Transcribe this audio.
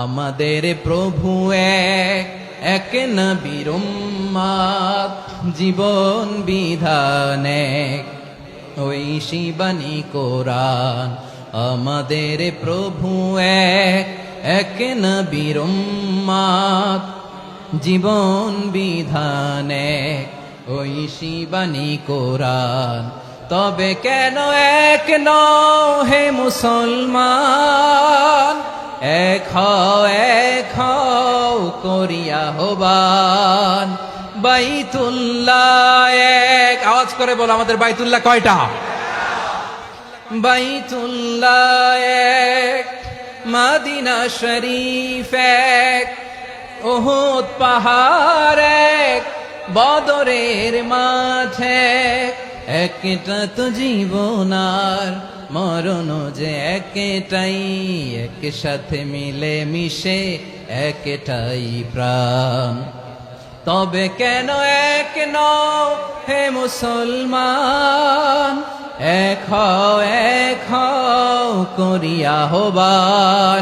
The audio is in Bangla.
আমাদের প্রভু এক, এক নবীর উম্মত, জীবন বিধান এক, ওই শিবানী কোরআন। আমাদের প্রভু এক, এক নবীর উম্মত, জীবন বিধান এক, ওই শিবানী কোরআন। তবে কেন এক নও হে মুসলমান, এক হও করিয়া হবান। বাইতুল্লাহ এক, আওয়াজ করে বলো আমাদের বাইতুল্লাহ কয়টা? বাইতুল্লাহ এক, মদিনা শরীফ এক, উহুদ পাহাড় এক, বদরের মাঠে একটা তো জীবন আর মরণ যে একটাই, একসাথে মিলে মিশে একটাই প্রাণ। তবে কেন এক নও হে মুসলমান, এক হও করিয়া হবান।